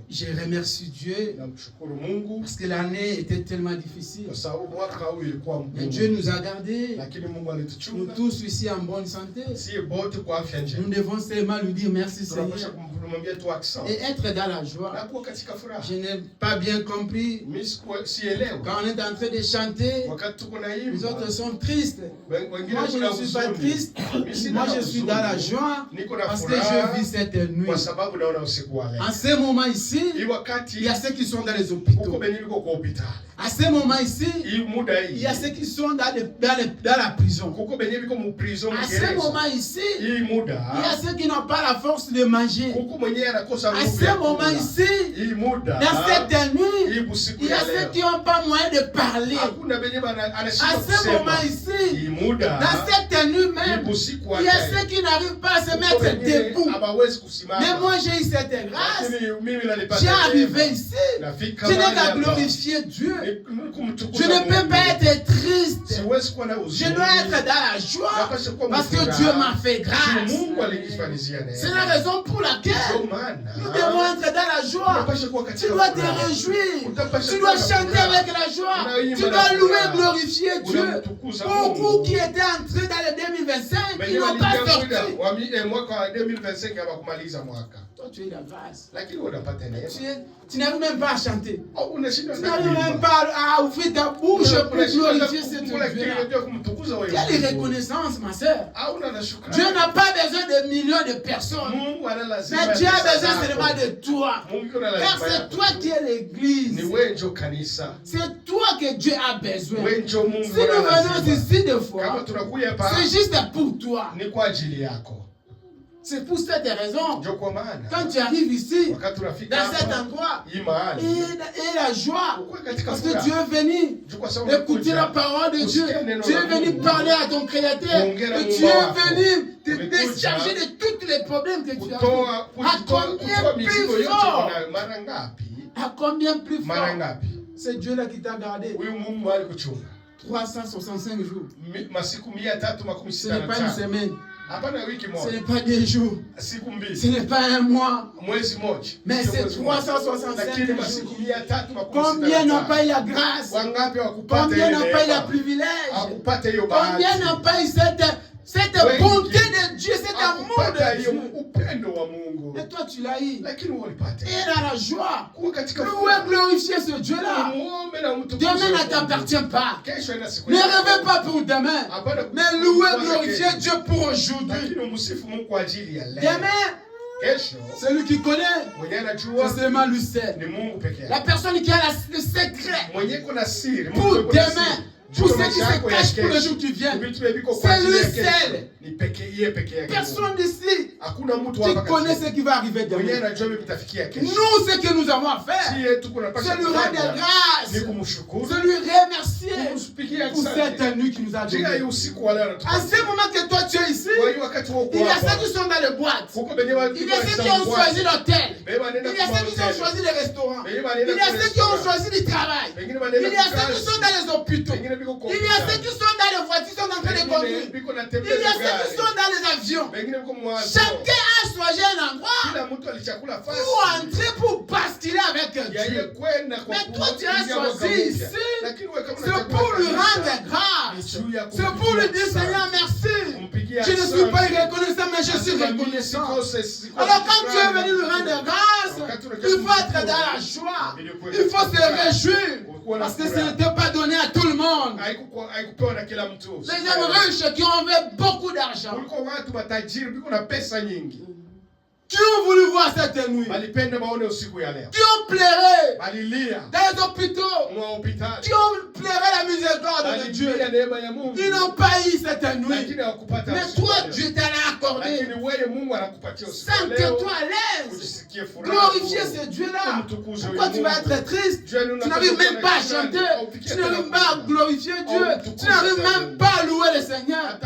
Je remercie Dieu parce que l'année était tellement difficile. Mais Dieu nous a gardés. Nous tous ici en bonne santé. Nous devons seulement lui dire merci Seigneur. Et être dans la joie. Je n'ai pas bien compris. Quand on est en train de chanter, les autres sont tristes. Moi je ne suis pas triste. Moi je suis dans la joie parce que je vis cette nuit. En ce moment ici, il y a ceux qui sont dans les hôpitaux. À ce moment ici, il y a ceux qui sont dans la prison. À ce moment ici, il y a ceux qui n'ont pas la force de manger. À ce moment ici, dans cette nuit, il y a ceux qui n'ont pas moyen de parler. À ce moment ici, dans cette nuit même, il y a ceux qui n'arrivent pas à se mettre debout. Mais moi j'ai eu cette grâce. J'ai arrivé ici. Je n'ai qu'à glorifier Dieu. Je ne peux pas être triste. Je dois être dans la joie parce que Dieu m'a fait grâce. C'est la raison pour laquelle nous devons être dans la joie. Tu dois te réjouir. Tu dois chanter avec la joie. Tu dois louer, glorifier Dieu. Beaucoup qui étaient entrés dans le 2025, ils n'ont pas sorti. Toi, tu es la grâce. Tu n'arrives même pas à chanter. Tu n'arrives même pas à ouvrir ta bouche pour glorifier cette Dieu. Quelle reconnaissance, ma soeur. Dieu n'a pas besoin de millions de personnes. Mais Dieu a besoin seulement de toi. Car c'est toi qui es l'église. C'est toi que Dieu a besoin. Si nous venons ici deux fois, c'est juste pour toi. C'est pour cette raison, quand tu arrives ici, dans cet endroit, et la joie, parce que Dieu est venu écouter la parole de Dieu. Dieu est venu parler à ton Créateur. Et Dieu est venu te décharger de tous les problèmes que tu as. À combien plus fort? À combien plus fort? C'est Dieu-là qui t'a gardé. 365 jours. Ce n'est pas une semaine. Ce n'est pas des jours. Ce n'est pas un mois. Mais c'est 365 jours. Combien n'ont pas eu la grâce? Combien n'ont pas eu le privilège? Combien n'ont pas eu cette bonté de Dieu, cet amour de Dieu? Et toi tu l'as eu. Et dans la joie, louer, glorifier ce Dieu-là. Demain ne t'appartient pas. Ne rêvez pas pour demain. Mais louer, glorifier Dieu pour aujourd'hui. Demain, celui qui connaît, c'est seulement lui seul. La personne qui a le secret pour demain. Pour ceux qui se cachent pour le jour qui vient. C'est lui seul. Personne d'ici qui connaît ce qui va arriver demain. Nous, ce que nous avons à faire, c'est lui rendre grâce. C'est lui remercier pour cette nuit qui nous a donné. En ce moment que toi tu es ici, il y a ceux qui sont dans les boîtes. Il y a ceux qui ont choisi l'hôtel. Il y a ceux qui ont choisi les restaurants. Il y a ceux qui ont choisi le travail. Il y a ceux qui sont dans les hôpitaux. Il y a ceux qui sont dans les voitures, qui sont en train de conduire. Il y a ceux qui sont dans les avions. Chacun a choisi un endroit pour entrer, pour basculer avec Dieu. Mais toi, tu as choisi ici. C'est pour lui rendre grâce. C'est pour lui dire, Seigneur, merci. Je ne suis pas reconnaissant, mais je suis reconnaissant. Alors quand tu es venu lui rendre grâce, il faut être dans la joie. Il faut se réjouir. Parce que ça n'était pas donné à tout le monde. Les gens riches qui ont fait beaucoup d'argent, qui ont voulu voir cette nuit, qui ont pleuré dans les hôpitaux, qui ont pleuré la miséricorde de Dieu, ils n'ont pas eu cette nuit. Mais toi, Dieu t'a accordé. Sens-toi à l'aise. Glorifier ce Dieu-là. Pourquoi tu vas être triste? Tu n'arrives même pas à chanter. Tu n'arrives pas à glorifier Dieu. Tu n'arrives même pas à louer le Seigneur.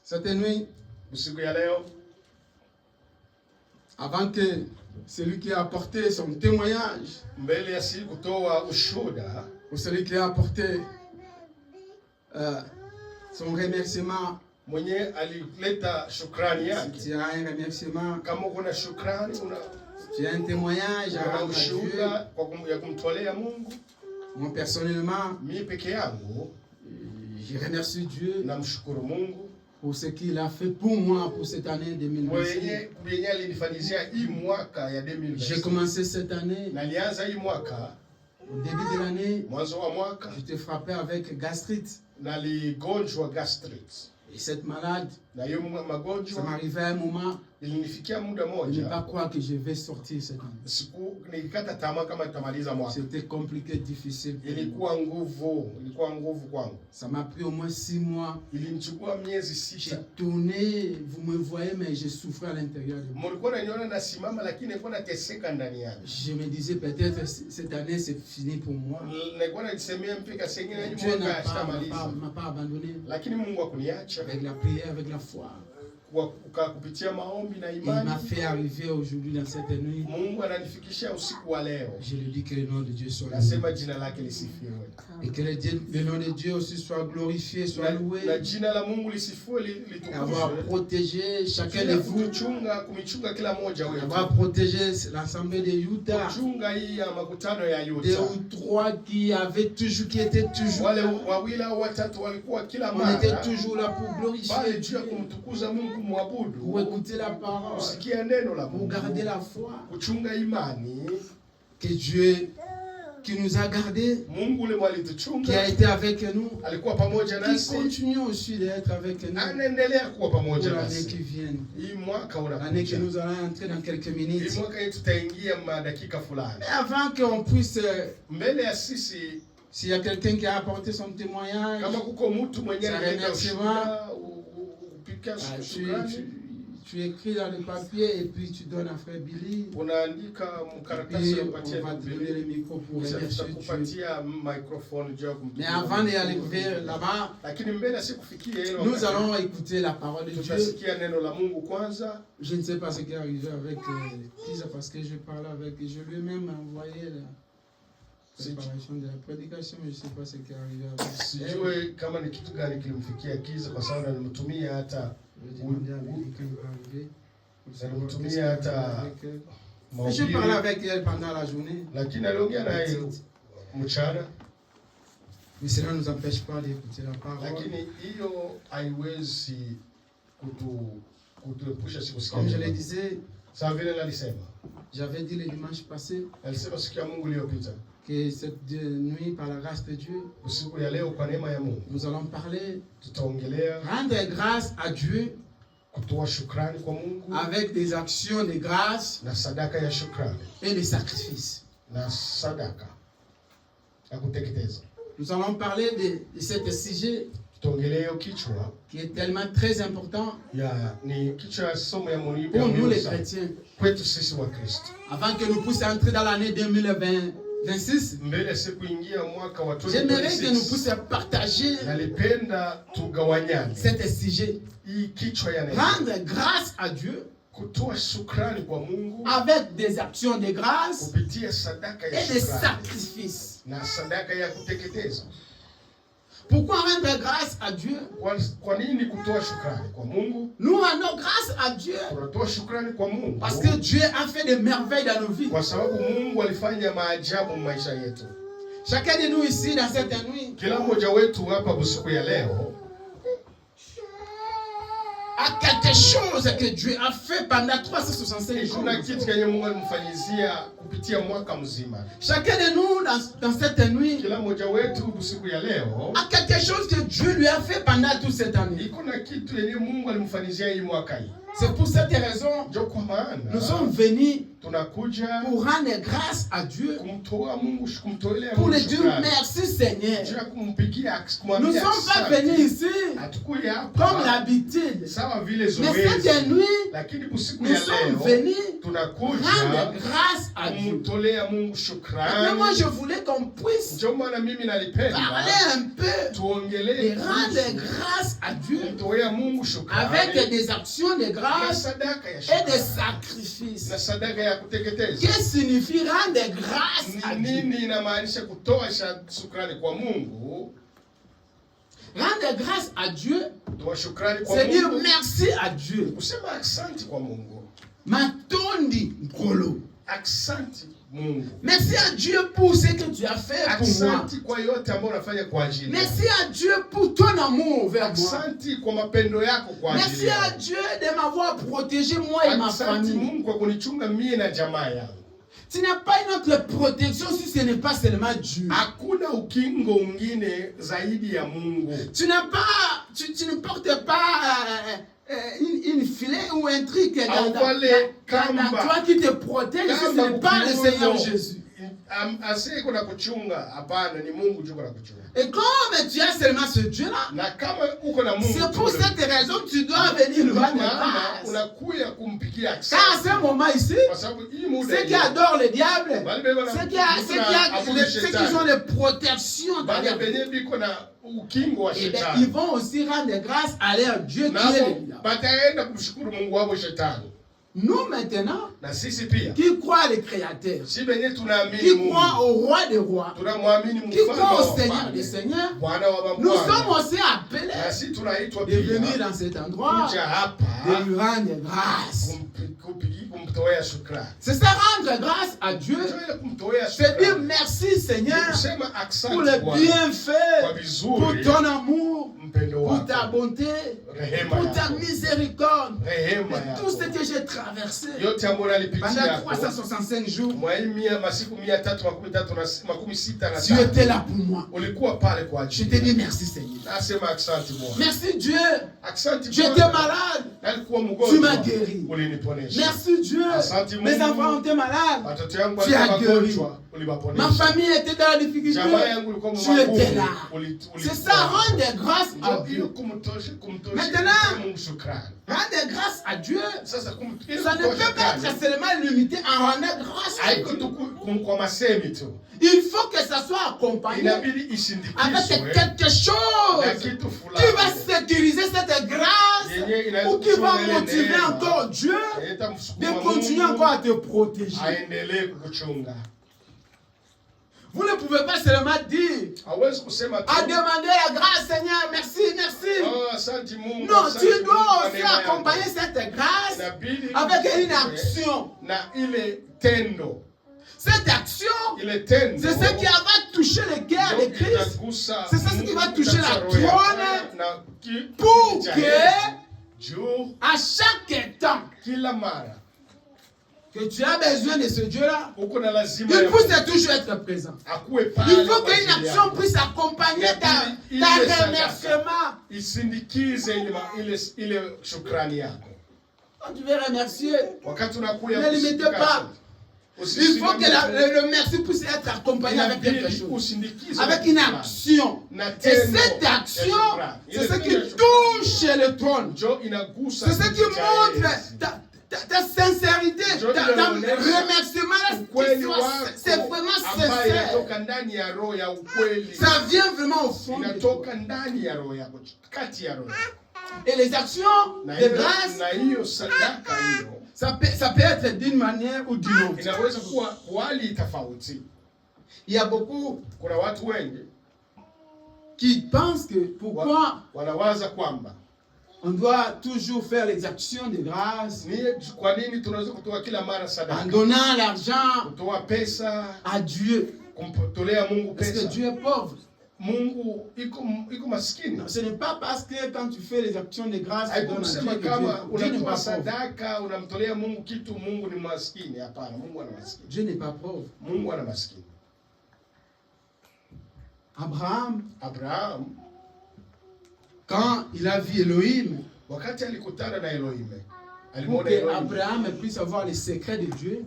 Cette nuit, avant que celui qui a apporté son témoignage, ou celui qui a apporté son remerciement. Mwenye alileta shukrani yake. Si tu as un remerciement, kama kuna shukrani, tu as un témoignage à rendre à Dieu. Ya kumtolea Mungu. Moi personnellement, mimi peke yangu, je remercie Dieu namshukuru Mungu pour ce qu'il a fait pour moi pour cette année 2026. J'ai commencé cette année. Au début de l'année, j'étais frappé avec gastrite. Et cette malade, ça m'arrivait à un moment, je ne pas croire que je vais sortir cette année. C'était compliqué, difficile. Ça m'a pris au moins 6 mois. J'ai tourné, vous me voyez, mais je souffrais à l'intérieur de moi. Je me disais peut-être cette année c'est fini pour moi. Dieu m'a pas abandonné. Avec la prière, avec la foi. Il m'a fait arriver aujourd'hui dans cette nuit. Je lui dis que le nom de Dieu soit loué. Et que le nom de Dieu aussi soit glorifié, soit loué. Avoir protégé chacun de vous. Avoir protégé l'assemblée de Utah. 2 ou 3 qui étaient toujours là. On était toujours là pour glorifier Dieu. Pour écouter la parole, pour garder la foi, que Dieu qui nous a gardés, qui a été avec nous, qui continue aussi d'être avec nous pour l'année qui vient, l'année que nous allons entrer dans quelques minutes. Mais avant qu'on puisse, s'il y a quelqu'un qui a apporté son témoignage, son remerciement, tu écris dans le papier et puis tu donnes à frère Billy. Et on va te donner le micro pour remercier Dieu. Mais avant d'arriver là-bas, nous allons écouter la parole de Dieu. Je ne sais pas ce qui est arrivé avec Kiza parce que je parle avec, je lui ai même envoyé la préparation de la prédication, mais je ne sais pas ce qui est arrivé avec je parlais avec elle pendant la journée. Mais cela ne nous empêche pas d'écouter la parole. Comme je le disais, j'avais dit le dimanche passé que cette nuit, par la grâce de Dieu, nous allons parler, rendre grâce à Dieu avec des actions de grâce et des sacrifices. Nous allons parler de ce sujet qui est tellement très important pour nous les chrétiens. Avant que nous puissions entrer dans l'année 2026, j'aimerais que nous puissions partager cet sujet. Rendre grâce à Dieu avec des actions de grâce et des sacrifices. Pourquoi rendre grâce à Dieu? Nous rendons grâce à Dieu parce que Dieu a fait des merveilles dans nos vies. Chacun de nous ici dans cette nuit a quelque chose que Dieu a fait pendant 365 jours. Chacun de nous dans cette nuit a quelque chose que Dieu lui a fait pendant toute cette année. C'est pour cette raison nous sommes venus pour rendre grâce à Dieu, pour lui dire merci Seigneur. Nous ne sommes pas venus ici comme l'habitude, mais cette nuit nous sommes venus rendre grâce à Dieu. Mais moi je voulais qu'on puisse parler un peu et rendre grâce à Dieu avec des actions de grâce et des sacrifices. Qu'est-ce que signifie rendre grâce à Dieu? Rendre grâce à Dieu, c'est dire merci à Dieu. Matondi mkolo. Merci à Dieu pour ce que tu as fait pour moi. Merci à Dieu pour ton amour vers moi. Merci à Dieu de m'avoir protégé moi et ma famille. Tu n'as pas une autre protection si ce n'est pas seulement Dieu. Tu n'as pas, tu ne portes pas une filet ou un truc dans toi qui te protège si ce n'est pas le Seigneur Jésus. Et comme tu as seulement ce Dieu-là, c'est pour cette raison que tu dois venir lui rendre grâce. Car à ce moment ici, ceux qui adorent le diable, ceux qui ont les protections dans leur vie, ils vont aussi rendre grâce à leur Dieu qui est le diable. Nous maintenant, qui croient le Créateur, qui croient au Roi des Rois, qui croient au Seigneur des Seigneurs, nous sommes aussi appelés de venir dans cet endroit, de lui rendre grâce. C'est ça, rendre grâce à Dieu. C'est dire merci Seigneur pour le bienfait, pour ton amour, pour ta bonté, pour ta miséricorde, pour tout ce que j'ai traversé pendant 365 jours. Tu étais là pour moi. Je te dis merci Seigneur. Merci Dieu. J'étais malade. Tu m'as guéri. Merci Dieu. Mes enfants étaient malades. Tu as guéri. Ma famille était dans la difficulté. Tu étais là. C'est ça, rendre grâce à Dieu. Maintenant, rendre grâce à Dieu, ça ne peut pas être seulement limité à rendre grâce à Dieu. Il faut que ça soit accompagné avec quelque chose qui va sécuriser cette grâce ou qui va motiver encore Dieu de continuer encore à te protéger. Vous ne pouvez pas seulement dire à demander la grâce, Seigneur, merci, merci. Non, tu dois aussi accompagner cette grâce avec une action. Cette action, c'est ce qui va toucher le cœur de Christ. C'est ce qui va toucher la trône pour que à chaque temps que tu as besoin de ce Dieu-là, il puisse toujours être présent. Il faut qu'une action puisse accompagner ta remerciement. Quand tu veux remercier, ne limitez pas. Il faut que le merci puisse être accompagné avec quelque chose, avec une action. Et cette action, c'est ce qui touche le trône. C'est ce qui montre ta sincérité, ta remerciement, c'est vraiment sincère. Ça vient vraiment au fond de toi. Et les actions de grâce, ça peut être d'une manière ou d'une autre. Il y a beaucoup qui pensent que pourquoi on doit toujours faire les actions de grâce en donnant l'argent à Dieu. Parce que Dieu est pauvre. Non, ce n'est pas parce que quand tu fais les actions de grâce, tu donnes à Dieu que Dieu n'est pas pauvre. Dieu n'est pas pauvre. Abraham, quand il a vu Elohim, pour qu'Abraham puisse avoir les secrets de Dieu,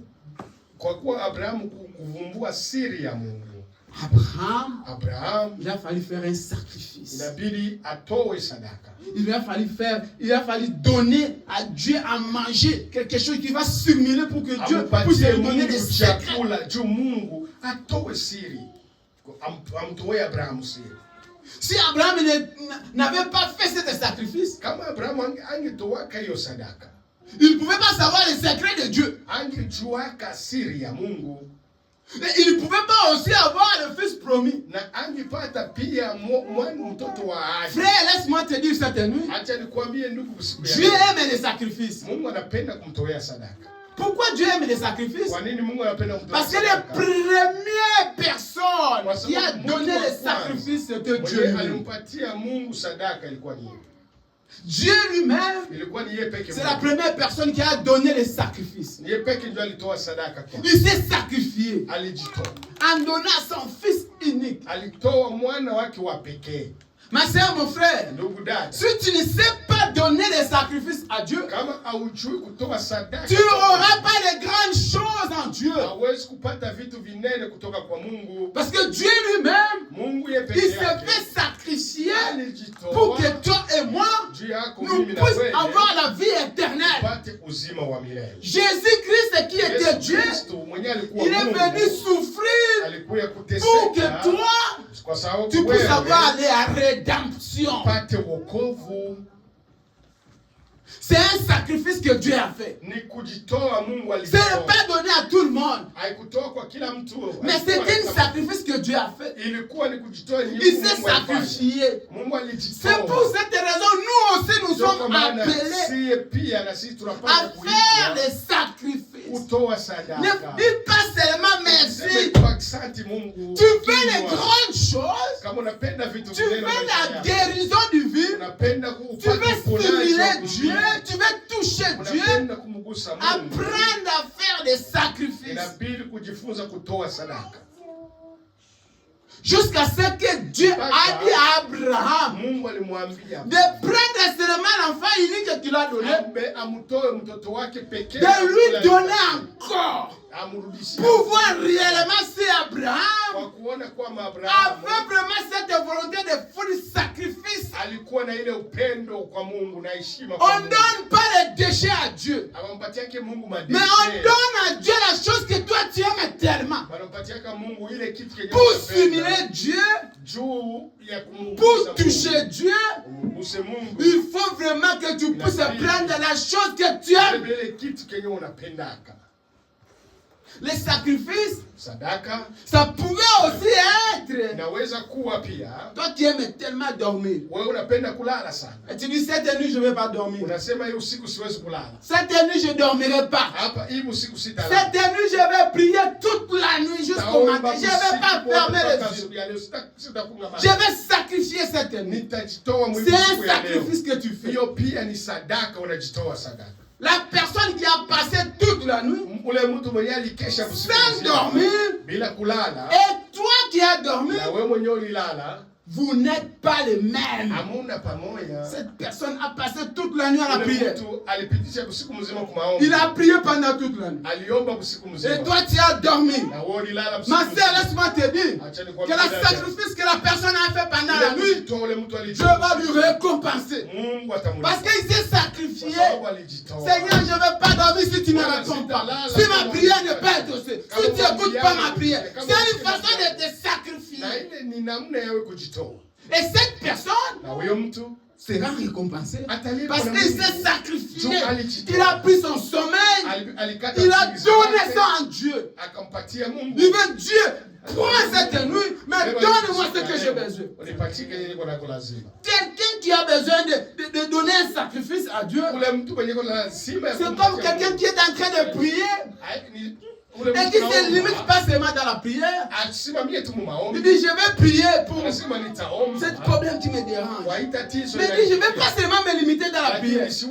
Abraham, il a fallu faire un sacrifice. Il a fallu donner à Dieu à manger quelque chose qui va s'humilier pour que Dieu puisse lui donner des secrets. Si Abraham n'avait pas fait ce sacrifice, il ne pouvait pas savoir les secrets de Dieu. Et il ne pouvait pas aussi avoir le fils promis. Na angepata pia mtoto wa ahadi. Frère, laisse-moi te dire cette nuit. Acha nikwambie ndugu, Dieu aime les sacrifices. Mungu anapenda kumtolea sadaka. Pourquoi Dieu aime les sacrifices? Kwa nini Mungu anapenda kumtolea Parce que sadaka? les premières personnes qui a donné les sacrifices, c'était Dieu. Alimpatia Mungu sadaka ilikuwa ni Dieu lui-même, c'est la première personne qui a donné les sacrifices. Il s'est sacrifié en donnant son fils unique. Ma soeur, mon frère, si tu ne sais pas donner les sacrifices à Dieu, tu n'auras pas les grandes choses en Dieu. Parce que Dieu lui-même, il s'est fait sacrifier pour que toi et moi, nous puissions avoir la vie éternelle. Jésus-Christ qui était Dieu, il est venu souffrir pour que toi, tu puisses avoir la rédemption. C'est un sacrifice que Dieu a fait. Ce n'est pas donné à tout le monde. Mais c'est un sacrifice que Dieu a fait. Il s'est sacrifié. C'est pour cette raison, nous aussi, nous sommes appelés à faire des sacrifices. Ne dis pas seulement merci. Tu fais les grandes choses. Tu fais la guérison du vide. Tu veux stimuler Dieu. Tu veux toucher Dieu. Apprendre à faire des sacrifices. Jusqu'à ce que Dieu a dit à Abraham de prendre seulement l'enfant unique qu'il a donné, de lui donner encore, pour voir réellement si Abraham avait vraiment cette volonté de faire du sacrifice. On ne donne pas les déchets à Dieu, mais on donne à Dieu la chose que toi tu aimes tellement. Pour stimuler Dieu, pour toucher Dieu, il faut vraiment que tu puisses prendre la chose que tu aimes. Les sacrifices, ça pouvait aussi être. Toi qui aimes tellement dormir. Et tu dis, cette nuit je ne vais pas dormir. Cette nuit je ne dormirai pas. Cette nuit je vais prier toute la nuit jusqu'au matin. Je ne vais pas fermer les yeux. Je vais sacrifier cette nuit. C'est un sacrifice que tu fais. La personne qui a passé toute la nuit sans dormir, et toi qui as dormi, vous n'êtes pas les mêmes. Cette personne a passé toute la nuit à la prière. Il a prié pendant toute la nuit. Et toi tu as dormi. Ma soeur, laisse-moi te dire que le sacrifice que la personne a fait pendant la nuit, Dieu va lui récompenser. Parce qu'il s'est sacrifié. Seigneur, je ne vais pas dormir si tu ne réponds pas. Si ma prière n'est pas exaucée, si tu n'écoutes pas ma prière, c'est une façon de te sacrifier. Et cette personne sera récompensée parce qu'il s'est sacrifié. Il a pris son sommeil. Il a donné ça en Dieu. Il veut Dieu. Prends cette nuit, mais donne-moi ce que j'ai besoin. Quelqu'un qui a besoin de donner un sacrifice à Dieu, c'est comme quelqu'un qui est en train de prier et qui ne se limite pas seulement dans la prière. Il dit, je vais prier pour ce problème qui me dérange. Mais il dit, je ne vais pas seulement me limiter dans la prière. Je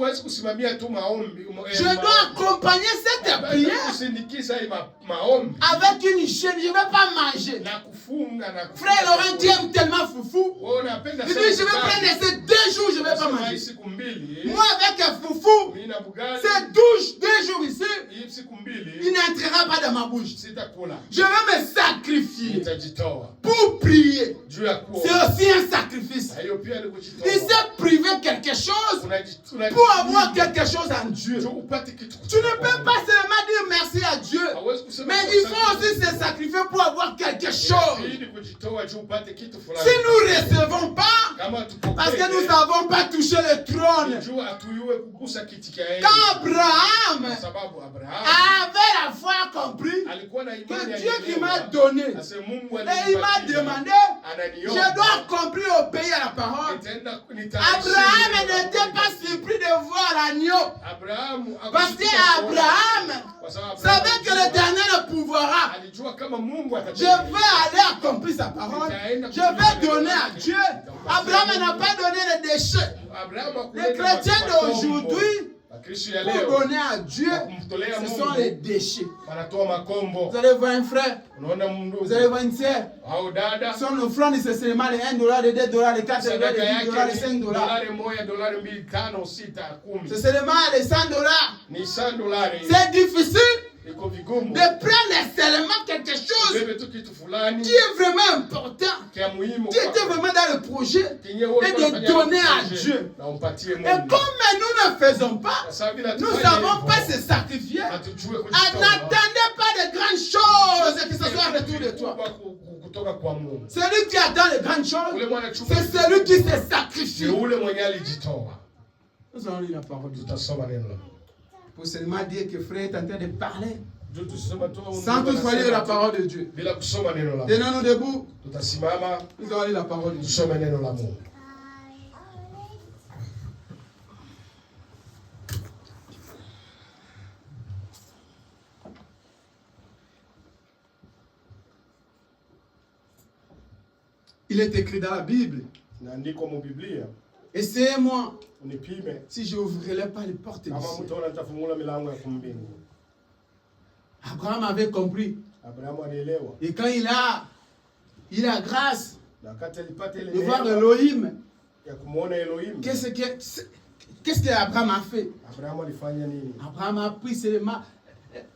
dois accompagner cette prière avec une chaîne. Je ne vais pas manger. Frère Laurent, tu aimes tellement foufou. Il dit, je vais prendre ces 2 jours, je ne vais pas manger. Moi avec un foufou, c'est 2 jours ici, il n'entrera pas dans ma bouche. Je vais me sacrifier pour prier. C'est aussi un sacrifice. Il s'est privé quelque chose pour avoir quelque chose en Dieu. Tu ne peux pas seulement dire merci à Dieu, mais il faut aussi se sacrifier pour avoir quelque chose. Si nous ne recevons pas, parce que nous n'avons pas touché le trône. Quand Abraham avait la foi compris que Dieu qui m'a donné, et il m'a demandé, je dois accomplir au pays à la parole. Abraham n'était pas surpris de voir l'agneau. Parce qu'Abraham savait que l'Éternel pouvoira. Je vais aller accomplir sa parole. Je vais donner à Dieu. Abraham n'a pas donné les déchets. Les chrétiens d'aujourd'hui, pour donner à Dieu, ce sont les déchets. Vous allez voir un frère, vous allez voir une sœur. Son offrande, c'est seulement les $1, les $2, les $4, les $10, les $5. C'est seulement les $100. C'est difficile de prendre seulement quelque chose qui est vraiment important, qui était vraiment dans le projet, et de donner à Dieu. Et comme nous ne faisons pas, nous ne savons pas se sacrifier. N'attendez pas de grandes choses qui se soient retour de toi. Celui qui attend les grandes choses, c'est celui qui se sacrifie. Nous allons lire la parole de Dieu. Pour seulement dire que frère est en train de parler sans toutefois lire la parole de Dieu. Tenons-nous debout. Nous allons lire la parole de Dieu. Il est écrit dans la Bible. Essayez-moi si je n'ouvrirai pas les portes du ciel. Abraham avait compris. Et quand il a grâce de voir Elohim, qu'est-ce qu'Abraham a fait? Abraham a pris seulement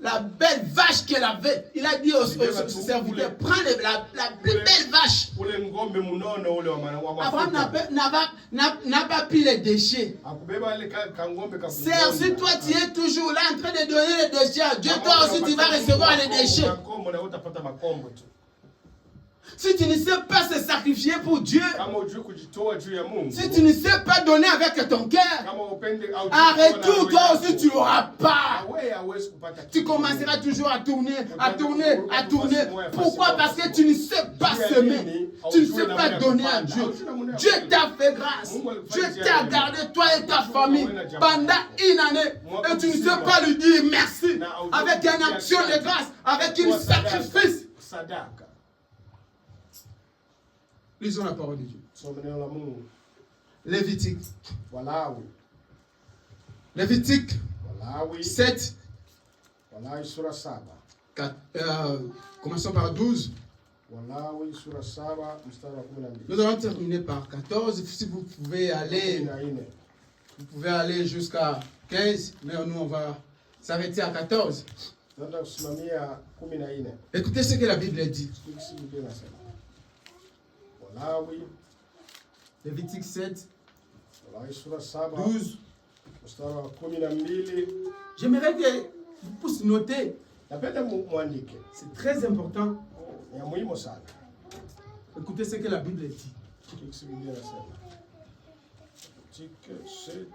la belle vache qu'elle avait. Il a dit aux serviteurs, prends la plus belle vache. Abraham n'a pas pris les déchets. Serge, si toi tu es toujours là en train de donner les déchets à Dieu, toi aussi tu vas recevoir les déchets. Si tu ne sais pas se sacrifier pour Dieu, si tu ne sais pas donner avec ton cœur, en retour, toi aussi tu n'auras pas. Tu commenceras toujours à tourner. Pourquoi? Parce que tu ne sais pas semer. Tu ne sais pas donner à Dieu. Dieu t'a fait grâce. Dieu t'a gardé, toi et ta famille, pendant une année. Et tu ne sais pas lui dire merci. Avec une action de grâce, avec un sacrifice. Lisons la parole de Dieu. Lévitique. Lévitique 7. Commençons par 12. Nous allons terminer par 14. Si vous pouvez aller jusqu'à 15, mais nous on va s'arrêter à 14. Écoutez ce que la Bible dit. Lévitique 7, 12. J'aimerais que vous puissiez noter. C'est très important. Écoutez ce que la Bible dit. Lévitique 7,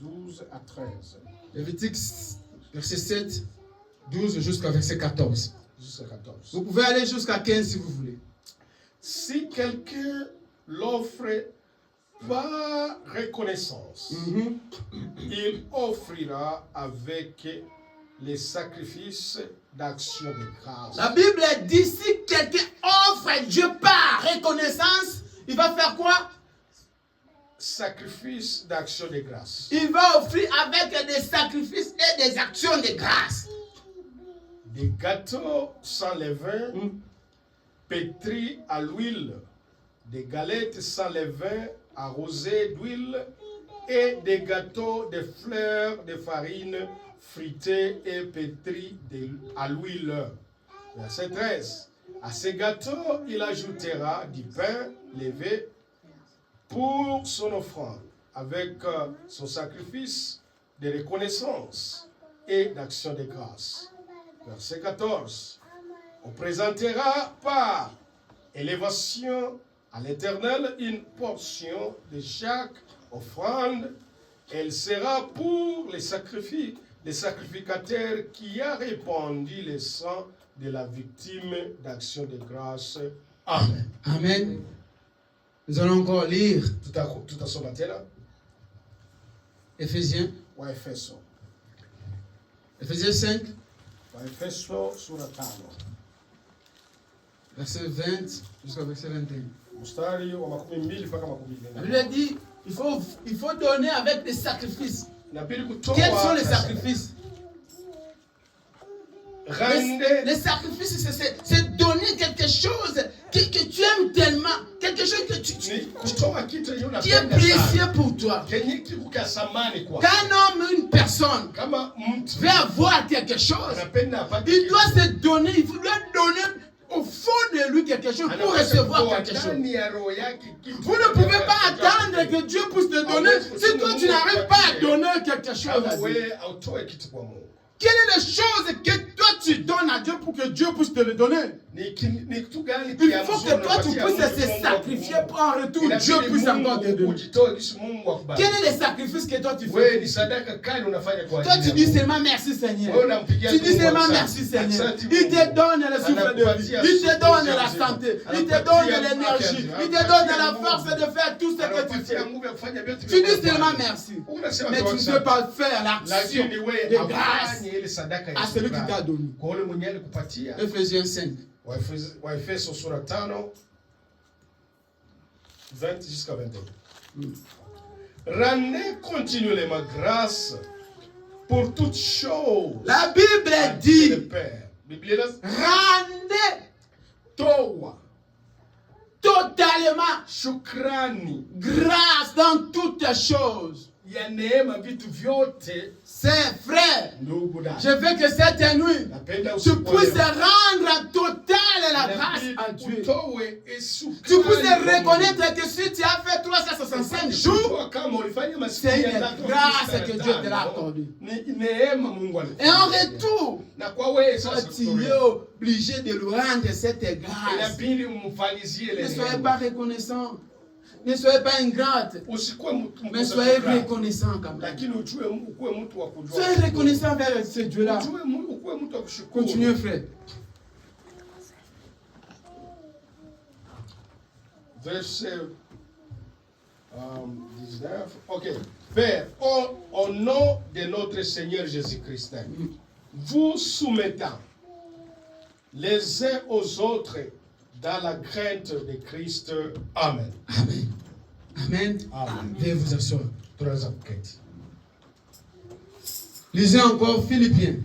12 à 13. Lévitique verset 7, 12 jusqu'à verset 14. Vous pouvez aller jusqu'à 15 si vous voulez. Si quelqu'un l'offre par reconnaissance, il offrira avec les sacrifices d'action de grâce. La Bible dit si quelqu'un offre Dieu par reconnaissance, il va faire quoi? Sacrifice d'action de grâce. Il va offrir avec des sacrifices et des actions de grâce. Des gâteaux sans levain, pétris à l'huile, des galettes sans levain arrosées d'huile et des gâteaux de fleurs de farine frités et pétris à l'huile. Verset 13. À ces gâteaux, il ajoutera du pain levé pour son offrande avec son sacrifice de reconnaissance et d'action de grâce. Verset 14. On présentera par élévation à l'Éternel une portion de chaque offrande. Elle sera pour les sacrificateurs qui a répandu le sang de la victime d'action de grâce. Amen. Amen. Nous allons encore lire Tout à son matin là. Éphésiens. Wa Efeso. Éphésiens 5. Wa Efeso sura 5. Verset 20 jusqu'au verset 21. Mstari wa 12 mpaka 20. La Bible dit il faut donner avec des sacrifices. Quels sont les sacrifices? Les sacrifices, c'est donner quelque chose que tu aimes tellement, quelque chose que qui est précieux pour toi. Quand un homme, une personne veut avoir quelque chose, il doit se donner, il doit donner au fond de lui quelque chose pour recevoir quelque chose. Vous ne pouvez pas attendre que Dieu puisse te donner si toi tu n'arrives pas à donner quelque chose à Dieu. Quelle est la chose que toi tu donnes à Dieu pour que Dieu puisse te le donner? Il faut que toi tu puisses se sacrifier pour en retour Dieu puisse encore te donner. Quel est le sacrifice que toi tu fais? Toi tu dis seulement merci Seigneur. Tu dis seulement merci Seigneur. Il te donne le souffle de vie. Il te donne la santé. Il te donne l'énergie. Il te donne la force de faire tout ce que tu fais. Tu dis seulement merci. Mais tu ne peux pas faire l'action de grâce à celui qui t'a donné. Ephésiens 5. Wa Efeso sura 5 20 jusqu'à 21. Rendez continuellement grâce pour toutes choses. La Bible dit rendez totalement shukrani grâce dans toutes choses. C'est frère, je veux que cette nuit tu puisses rendre totale la grâce à Dieu. Tu puisses reconnaître que si tu as fait 365 jours, c'est une grâce que Dieu te l'a accordée. Et en retour, tu es obligé de lui rendre cette grâce. Ne soyez pas reconnaissant. Ne soyez pas ingrate, mais soyez reconnaissant quand même. Soyez reconnaissant vers ce Dieu-là. Continuez, frère. Verset 19. Ok. Père, au nom de notre Seigneur Jésus-Christ, vous soumettant les uns aux autres dans la crainte de Christ. Amen. Amen. Amen. Amen. Veuillez vous asseoir. Lisez encore Philippiens.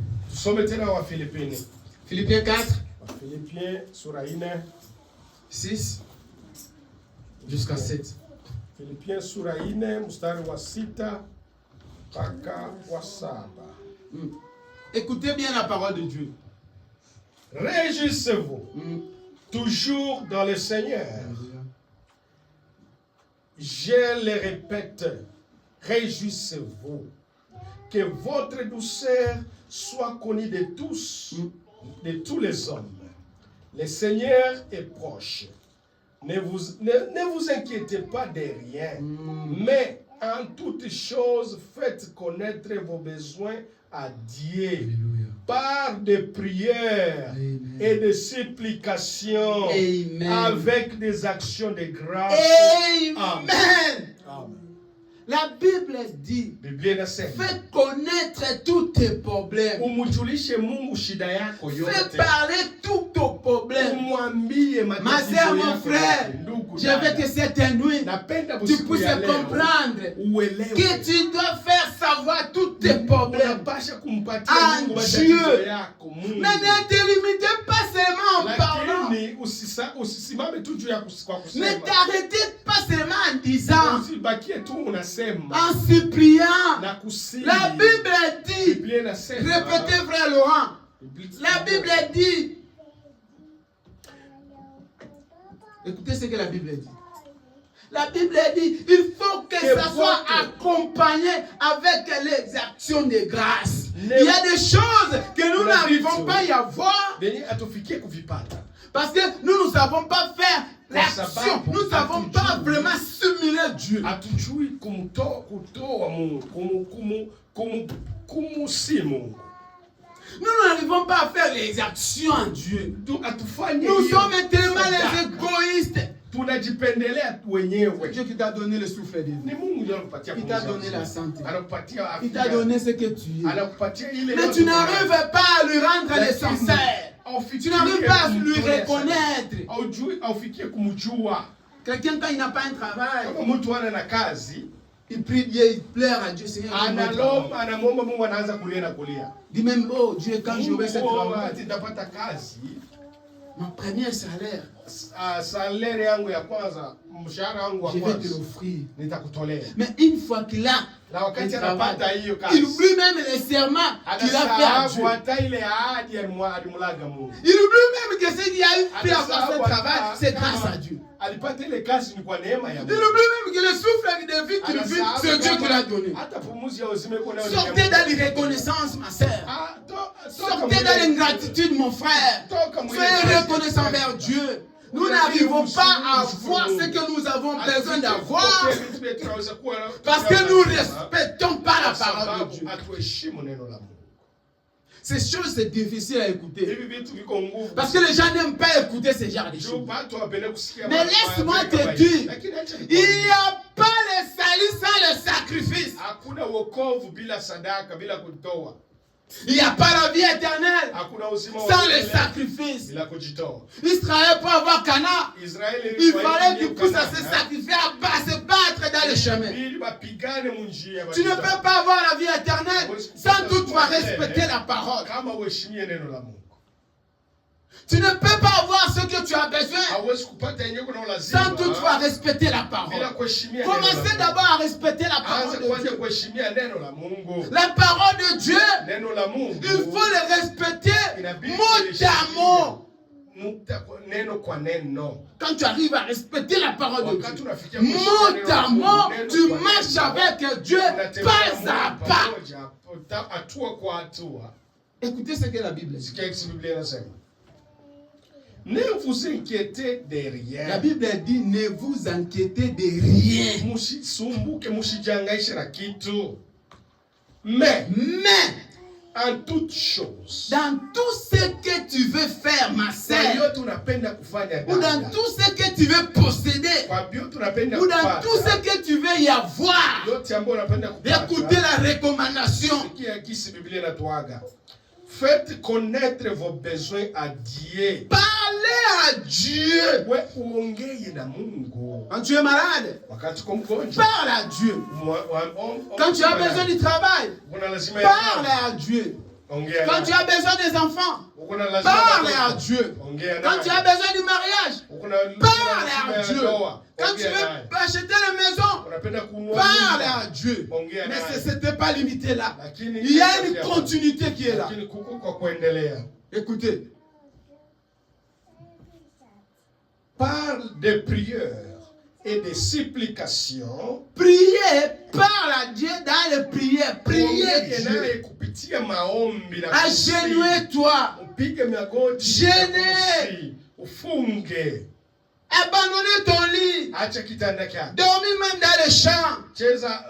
Philippiens 4. Philippiens sura 4. 6 jusqu'à 7. Philippiens sura 4 mstari wa 6 mpaka wa 7. Écoutez bien la parole de Dieu. Réjouissez-vous toujours dans le Seigneur. Je le répète, réjouissez-vous. Que votre douceur soit connue de tous les hommes. Le Seigneur est proche. Ne vous inquiétez pas de rien, mais en toutes choses, faites connaître vos besoins à Dieu. Alléluia. Par des prières et des supplications. Amen. Avec des actions de grâce. Amen. Amen. La Bible dit, fais connaître tous tes problèmes. Fais parler tous tes problèmes. Ma soeur, mon frère, je veux que cette nuit, tu puisses comprendre que tu dois faire savoir tous tes problèmes à Dieu. Mais ne te limite pas seulement en parlant. Ne t'arrête pas seulement en disant. En suppliant. La Bible dit, répétez frère Laurent, la Bible dit, écoutez ce que la Bible dit. La Bible dit, il faut que ça soit accompagné avec les actions de grâce. Il y a des choses que nous n'arrivons pas à y avoir. Parce que nous ne savons pas faire l'action. Nous ne savons pas vraiment simuler Dieu. Nous n'arrivons pas à faire les actions en Dieu. Nous sommes tellement les égoïstes. Dieu qui t'a donné le souffle de vie. Il t'a donné la santé. Il t'a donné ce que tu es. Mais tu n'arrives pas à lui rendre nécessaire. Tu n'arrives pas à lui reconnaître. Quelqu'un, quand il n'a pas un travail, il prie Dieu, il pleure à Dieu, Seigneur. Dis même, oh Dieu, quand j'aurai ce travail, mon premier salaire, je vais te l'offrir. Mais une fois qu'il a le travail, il oublie même les serments qu'il a fait à Dieu. Il oublie même que ce qu'il a eu fait avoir ce travail, c'est grâce à Dieu. Il oublie même que le souffle de vie qu'il vit, c'est Dieu qui l'a donné. Sortez dans l'irreconnaissance, ma sœur. Sortez dans l'ingratitude, mon frère. Soyez reconnaissants vers Dieu. Nous n'arrivons pas à voir ce que nous avons besoin d'avoir parce que nous ne respectons pas la parole de Dieu. Ces choses, c'est difficile à écouter. Parce que les gens n'aiment pas écouter ce genre de choses. Mais laisse-moi te dire, il n'y a pas le salut sans le sacrifice. Il n'y a pas la vie éternelle sans le sacrifice. Israël pour avoir Cana, il fallait qu'il pousse à se sacrifier, à se battre dans le chemin. Tu ne peux pas avoir la vie éternelle sans toutefois respecter la parole. Tu ne peux pas avoir ce que tu as besoin sans toutefois respecter la parole. Commencez d'abord à respecter la parole de Dieu. La parole de Dieu, il faut le respecter mot à mot. Quand tu arrives à respecter la parole de Dieu, mot à mot, tu marches avec Dieu pas à pas. Écoutez ce que la Bible dit. Ne vous inquiétez de rien. La Bible dit ne vous inquiétez de rien. Mais en toute chose, dans tout ce que tu veux faire, ma sœur, ou dans tout ce que tu veux posséder, ou dans tout ce que tu veux y avoir, écoutez la recommandation. Faites connaître vos besoins à Dieu. Parlez à Dieu. Quand tu es malade, parle à Dieu. Quand tu as besoin du travail, parle à Dieu. Quand tu as besoin des enfants, parle à Dieu. Quand tu as besoin du mariage, parle à Dieu. Quand tu veux acheter la maison, parle à Dieu. Mais ce n'était pas limité là. Il y a une continuité qui est là. Écoutez. Parle de prières et de supplications. Priez, parle à Dieu dans les prières. Priez Dieu. Agenouille-toi. Gênez. Abandonnez ton lit. Dormez même dans les champs. C'est ça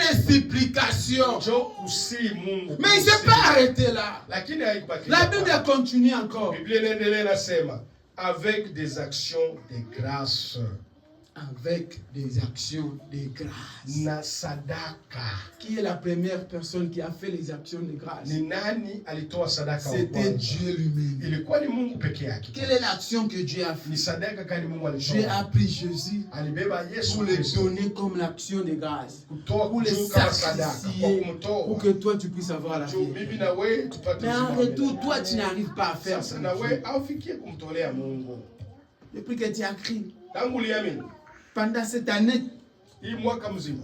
les supplications. Mais il ne s'est pas arrêté là. La Bible continue encore. Avec des actions de grâce. Avec des actions de grâce. Na sadaka. Qui est la première personne qui a fait les actions de grâce? C'était Dieu lui-même. Quelle est l'action que Dieu a fait? Dieu a pris Jésus pour le donner comme l'action de grâce. Pour le sacrifier. Pour que toi tu puisses avoir la vie. Mais en retour, toi tu n'arrives pas à faire ça. Depuis que tu as crié. Pendant cette année,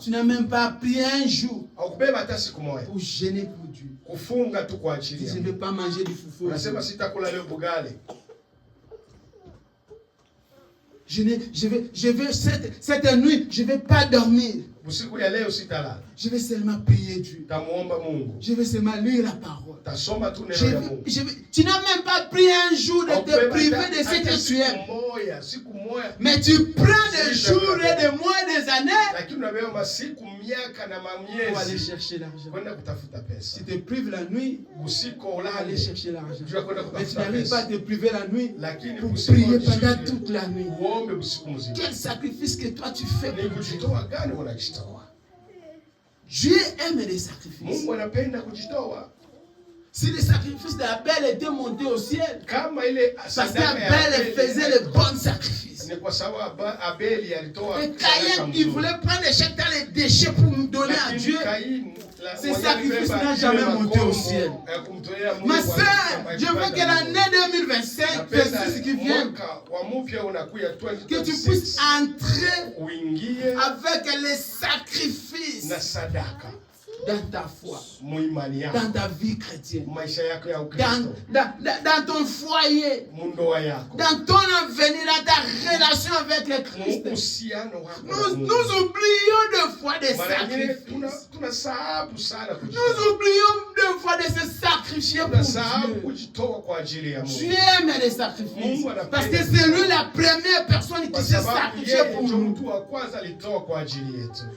tu n'as même pas prié un jour pour gêner pour Dieu. Je ne vais pas manger du foufou. je vais cette nuit, je ne vais pas dormir. Je vais seulement prier Dieu. Je vais seulement lire la parole. Tu n'as même pas pris un jour de te priver de ce que tu aimes. Mais tu prends des jours et des mois et des années pour aller chercher l'argent. Si tu te prives la nuit, pour aller chercher l'argent. Mais tu n'arrives pas à te priver la nuit pour prier pendant toute la nuit. Quel sacrifice que toi tu fais pour Dieu. Dieu aime les sacrifices. Si les sacrifices d'Abel étaient montés au ciel, parce qu'Abel faisait les bons sacrifices. Et Caïn, il voulait prendre chaque temps les déchets pour nous donner à Dieu. Ces sacrifices n'ont jamais monté au ciel. Ma soeur, je veux que l'année 2025, ce qui vient, que tu puisses entrer avec les sacrifices dans ta foi, dans ta vie chrétienne, dans ton foyer, dans ton avenir, dans ta relation avec le Christ. Nous oublions deux fois des sacrifices. Nous oublions deux fois de se sacrifier pour Dieu. Dieu aime les sacrifices. Parce que c'est lui la première personne qui s'est sacrifiée pour nous.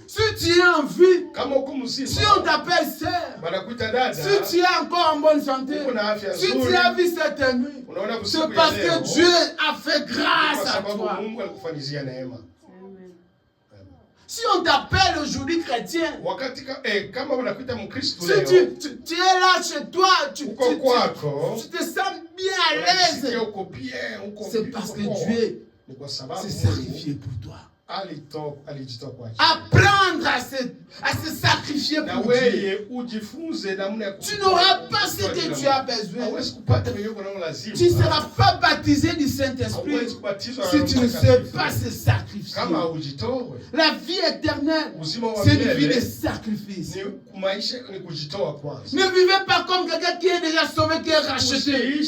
Si tu es en vie, si on t'appelle sœur, si tu es encore en bonne santé, si tu as vu cette nuit, c'est parce que Dieu a fait grâce à toi. Si on t'appelle aujourd'hui chrétien, si tu es là chez toi, tu te sens bien à l'aise, c'est parce que Dieu s'est sacrifié pour toi. Apprendre à se sacrifier pour Dieu. Tu n'auras pas ce que tu as besoin. Tu ne seras pas baptisé du Saint-Esprit si tu ne sais pas se sacrifier. La vie éternelle, c'est une vie de sacrifice. Ne vivez pas comme quelqu'un qui est déjà sauvé, qui est racheté.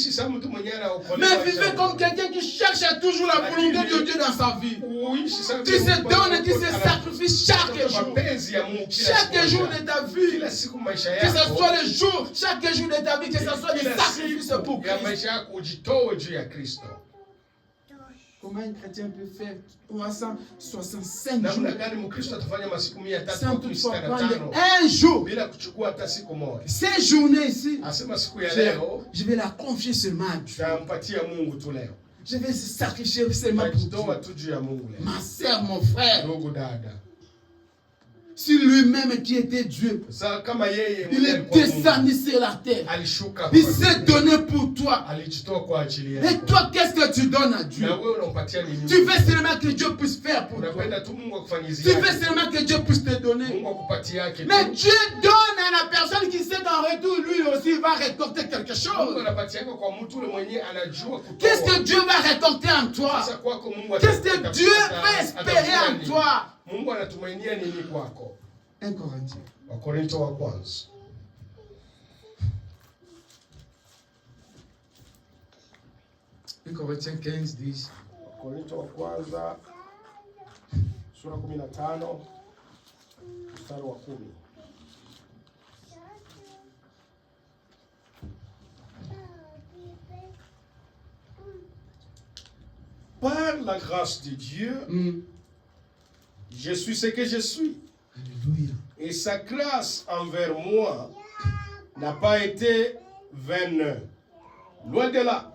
Mais vivez comme quelqu'un qui cherche toujours la volonté de Dieu dans sa vie. Tu se donnes, tu se sacrifies chaque jour. Chaque jour de ta vie. Que ce soit le jour, chaque jour de ta vie, que ce soit des sacrifices pour Christ. Comment un chrétien peut faire 365 jours sans toutefois prendre un jour? Ces journées ici, je vais la confier seulement à Dieu. Je vais sacrifier seulement pour Dieu. Ma sœur, mon frère, c'est lui-même qui était Dieu. Il est descendu sur la terre. Il s'est donné pour toi. Et toi, qu'est-ce que tu donnes à Dieu? Tu veux seulement que Dieu puisse faire pour toi. Tu veux seulement que Dieu puisse te donner. Mais Dieu donne à la personne qui sait qu'en retour, lui aussi va récolter quelque chose. Qu'est-ce que Dieu va récolter en toi? Qu'est-ce que Dieu va espérer en toi? 1 Corinthiens. Wakorintho wa kwanza. Corinthiens 15, 10. Wakorintho wa kwanza sura 15 mstari wa 10. Par la grâce de Dieu, je suis ce que je suis. Alléluia. Et sa grâce envers moi n'a pas été vaine. Loin de là.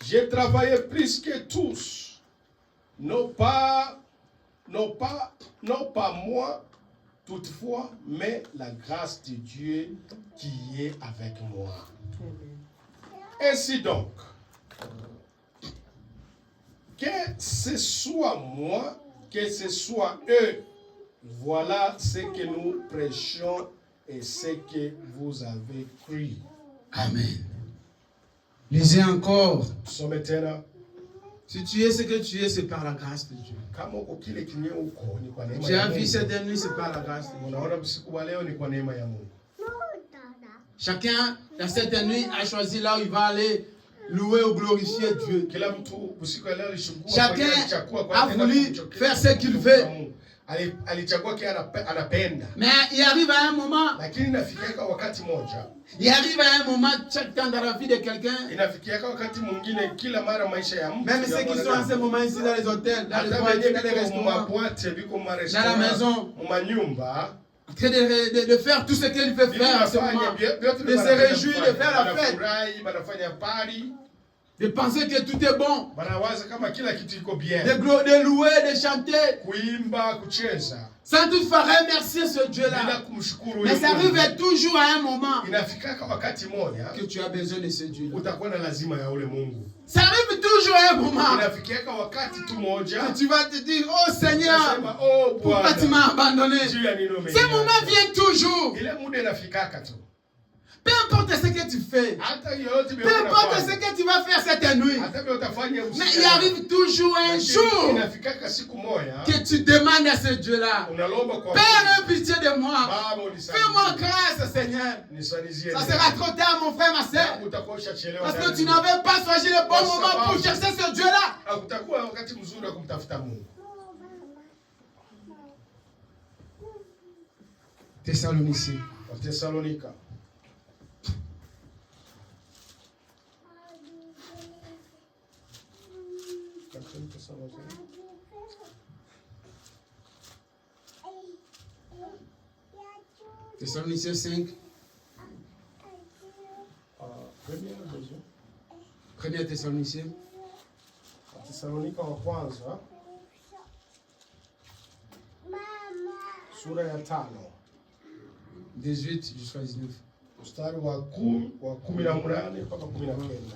J'ai travaillé plus que tous. Non pas moi, toutefois, mais la grâce de Dieu qui est avec moi. Ainsi donc, que ce soit moi, que ce soit eux, voilà ce que nous prêchons et ce que vous avez cru. Amen. Lisez encore. Sommetera. Si tu es ce que tu es, c'est par la grâce de Dieu. Tu as vu cette nuit, c'est par la grâce de Dieu. Chacun, dans cette nuit, a choisi là où il va aller louer ou glorifier Dieu. Chacun a voulu faire ce qu'il veut. Mais il arrive à un moment, chacun dans la vie de quelqu'un, même ceux qui sont en ce moment ici dans les hôtels, dans les boîtes, dans les restaurants, dans la maison, de faire tout ce qu'il veut faire en ce moment, de se réjouir, de faire la fête, de penser que tout est bon, de louer, de chanter, sans toutefois remercier ce Dieu-là. Mais ça arrive toujours à un moment que tu as besoin de ce Dieu-là. Ça arrive toujours à un moment que tu vas te dire, oh Seigneur, pourquoi tu m'as abandonné? Ce moment vient toujours. Peu importe ce que tu fais, peu importe ce que tu vas faire cette nuit, mais il arrive toujours un jour que tu demandes à ce Dieu-là, Père, aie pitié de moi, fais-moi grâce, Seigneur. Ça sera trop tard, mon frère, ma soeur, parce que tu n'avais pas choisi le bon moment pour chercher ce Dieu-là. Thessalonique. Thessaloniciens 5. Premier Thessaloniciens. Thessalonika wa kwanza. Sura ya 5. 18 jusqu'à 19. Mstari wa 18 mpaka 19.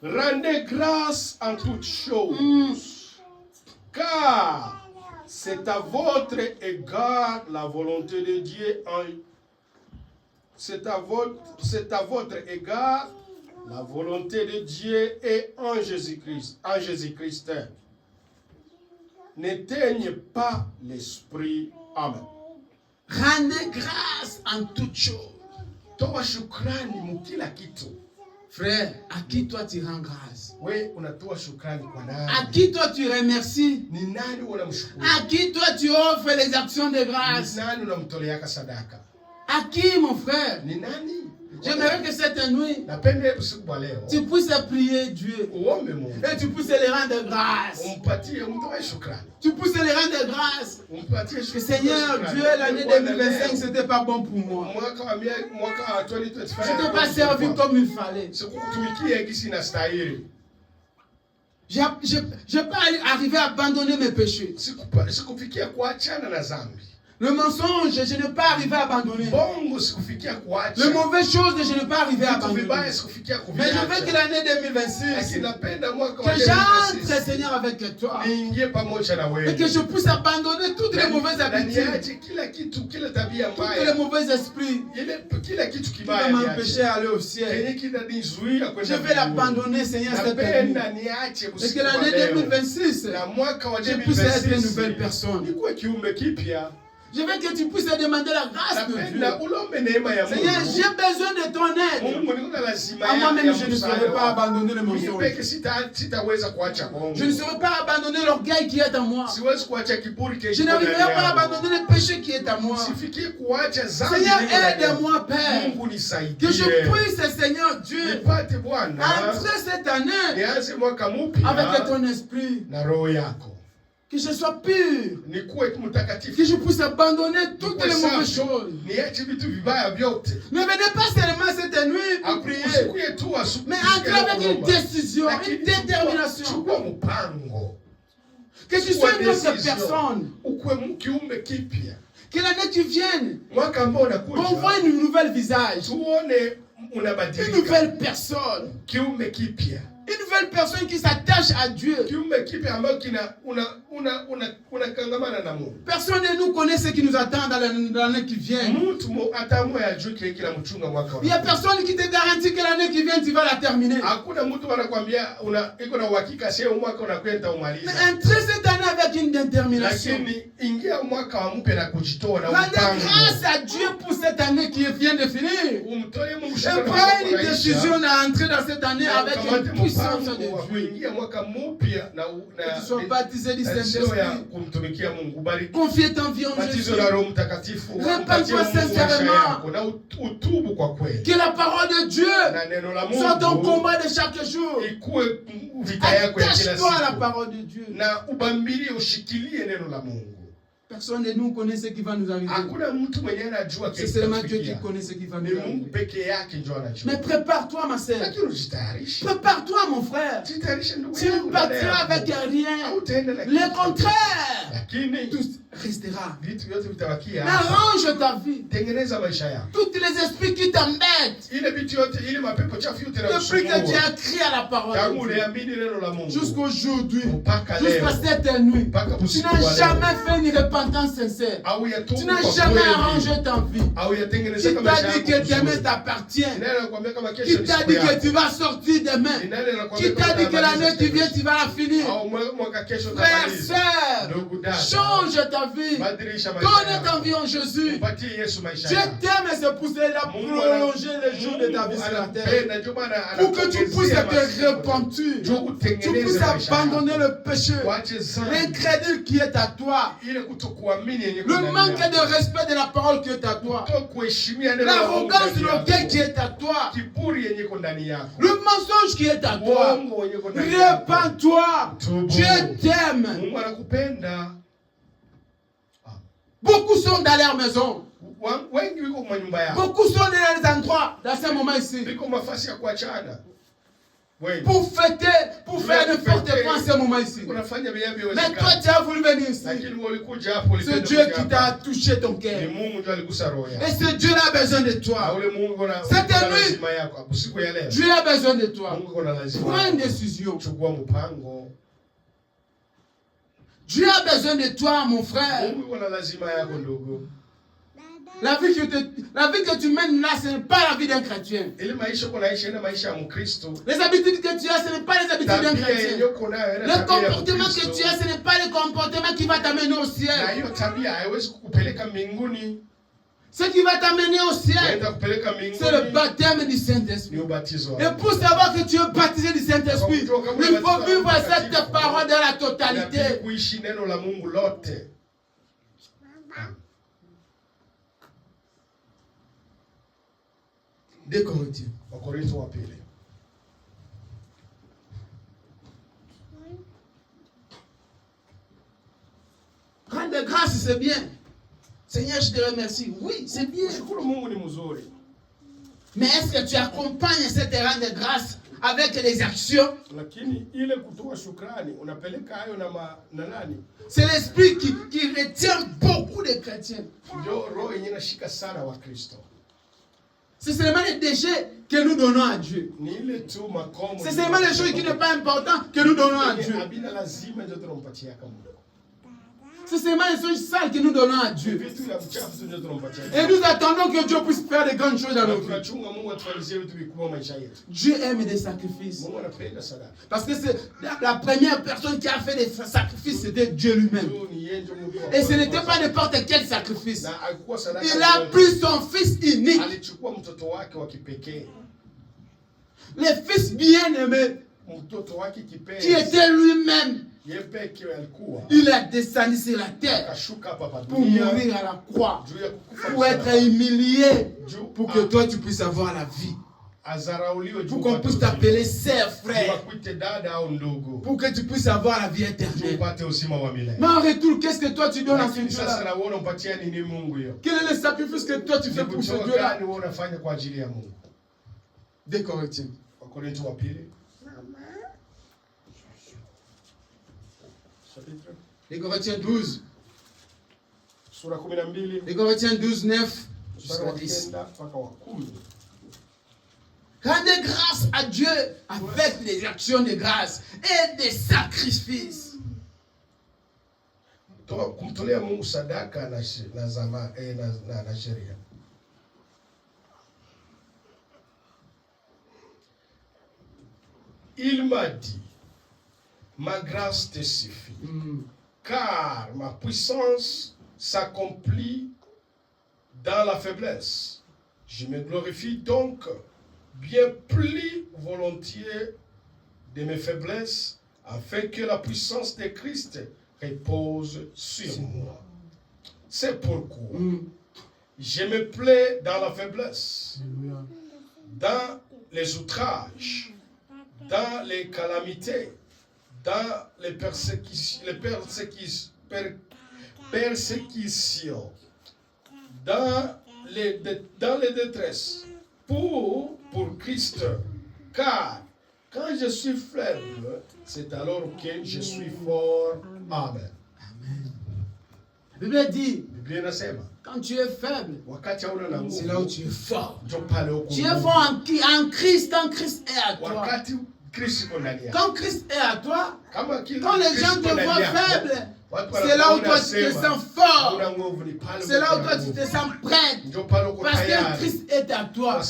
Rendez grâce en toutes choses, car c'est à votre égard la volonté de Dieu. C'est à votre égard la volonté de Dieu et en Jésus-Christ. En Jésus-Christ. N'éteignez pas l'esprit. Amen. Rendez grâce en toutes choses. Toa shukrani mukila kitu. Frère, à qui toi tu rends grâce? À qui toi tu remercies? À qui toi tu offres les actions de grâce? À qui, mon frère? J'aimerais que cette nuit, tu puisses prier Dieu. Et tu puisses les rendre grâce. Tu puisses les rendre grâce. Que Seigneur, Dieu, l'année 2025, ce n'était pas bon pour moi. Je ne t'ai pas servi comme il fallait. Je n'ai pas arrivé à abandonner mes péchés. Le mensonge, je n'ai pas arrivé à abandonner. Les mauvaises choses, je n'ai pas arrivé à abandonner. Mais je veux que l'année 2026, que j'entre, Seigneur, avec toi. Et que je puisse abandonner toutes les mauvaises habitudes, tous les mauvais esprits qui vont m'empêcher d'aller au ciel. Je vais l'abandonner, Seigneur, cette année. Et que l'année 2026, je puisse être une nouvelle personne. Je veux que tu puisses demander la grâce de Dieu. Seigneur, j'ai besoin de ton aide. À moi-même, je ne serai pas abandonné le mensonge. Je ne serai pas abandonné l'orgueil qui est en moi. Je n'arriverai pas à abandonner le péché qui est en moi. Seigneur, aide-moi, Père. Que je puisse, Seigneur Dieu, entrer cette année avec ton esprit. Que je sois pur. Que je puisse abandonner toutes les mauvaises choses. Ne venez pas seulement cette nuit pour prier, mais entrez avec une décision, une détermination. Que tu sois une autre personne. Que l'année qui vienne, on voit une nouvelle visage. Une nouvelle personne. Une nouvelle personne qui s'attache à Dieu. Personne de nous connaît ce qui nous attend dans l'année qui vient. Il n'y a personne qui te garantit que l'année qui vient, tu vas la terminer. Mais entrer cette année Venez avec une détermination. Rendez grâce à Dieu pour cette année qui vient de finir. Et prends une décision à entrer dans cette année avec une puissance de Dieu. Que tu sois baptisé du Saint-Esprit. Confie ton vie en Jésus. Répands-toi sincèrement. Que la parole de Dieu soit ton combat de chaque jour. Attache-toi à la parole de Dieu. Personne de nous connaît ce qui va nous arriver. C'est seulement Dieu qui connaît ce qui va nous arriver. Mais prépare-toi, ma sœur. Prépare-toi, mon frère. Tu ne partiras avec rien. Le contraire. Tout restera. Arrange ta vie. Tous les esprits qui t'embêtent. Depuis que tu as crié à la parole jusqu'à aujourd'hui, jusqu'à cette nuit, tu n'as jamais fait une repentance sincère. Tu n'as jamais arrangé ta vie. Qui t'a dit que demain t'appartient. Qui t'a dit que tu vas sortir demain. Qui t'a dit que l'année qui vient tu vas la finir. Frère, sœur, change ta vie. Donne ta vie en Jésus. Dieu t'aime et c'est pour cela prolonger les jours de ta vie sur la terre. Pour que tu puisses te repentir. Tu puisses abandonner le péché. L'incrédule qui est à toi. Le manque de respect de la parole qui est à toi. L'arrogance de l'orgueil qui est à toi. Le mensonge qui est à toi. Répands-toi. Dieu t'aime. Beaucoup sont dans leur maison. Beaucoup sont dans les endroits dans ce moment ici. Pour fêter, pour faire n'importe quoi en ce moment ici. Mais toi tu as voulu venir ici. C'est Dieu qui t'a touché ton cœur. Et ce Dieu a besoin de toi. Cette nuit, Dieu a besoin de toi. Prends une décision. Dieu a besoin de toi, mon frère. La vie que tu mènes là, ce n'est pas la vie d'un chrétien. Les habitudes que tu as, ce n'est pas les habitudes d'un chrétien. Le comportement que tu as, ce n'est pas le comportement qui va t'amener au ciel. Ce qui va t'amener au ciel, c'est le baptême du Saint-Esprit. Et pour savoir que tu es baptisé du Saint-Esprit, il faut vivre cette parole dans la totalité. 2 Corinthiens. Rendre grâce, c'est bien. Seigneur, je te remercie. Oui, c'est bien. Mais est-ce que tu accompagnes cette rendre grâce avec les actions? C'est l'esprit qui retient beaucoup de chrétiens. C'est seulement les déchets que nous donnons à Dieu. C'est seulement les choses qui ne sont pas importantes que nous donnons à Dieu. C'est seulement les choses sales que nous donnons à Dieu. Et nous attendons que Dieu puisse faire de grandes choses dans nos vies. Dieu aime des sacrifices. Parce que c'est la première personne qui a fait des sacrifices, c'était Dieu lui-même. Et ce n'était pas n'importe quel sacrifice. Il a pris son fils unique. Le fils bien-aimé, qui était lui-même. Il a descendu sur la terre pour mourir à la croix, pour être humilié, pour que toi tu puisses avoir la vie. Pour qu'on puisse t'appeler sœur, frère, pour que tu puisses avoir la vie éternelle. Mais en retour, qu'est-ce que toi tu donnes à ce Dieu-là? Quel est le sacrifice que toi tu fais pour ce Dieu-là? 2 Corinthiens. Les Corinthiens 12. Les Corinthiens 12, 9 jusqu'à 10. Rendez grâce à Dieu avec des actions de grâce et des sacrifices. Il m'a dit, ma grâce te suffit. car ma puissance s'accomplit dans la faiblesse. Je me glorifie donc bien plus volontiers de mes faiblesses, afin que la puissance de Christ repose sur moi. C'est pourquoi je me plais dans la faiblesse, dans les outrages, dans les calamités, dans les persécutions, dans les détresses, pour Christ. Car quand je suis faible, c'est alors que je suis fort. Amen. La Bible dit, quand tu es faible, c'est là où tu es fort. Tu es fort en Christ, quand Christ est à toi. Quand Christ est à toi, quand les gens te voient faible, c'est là où toi tu te sens fort. C'est là où toi tu te sens prête. Parce que Christ est à toi.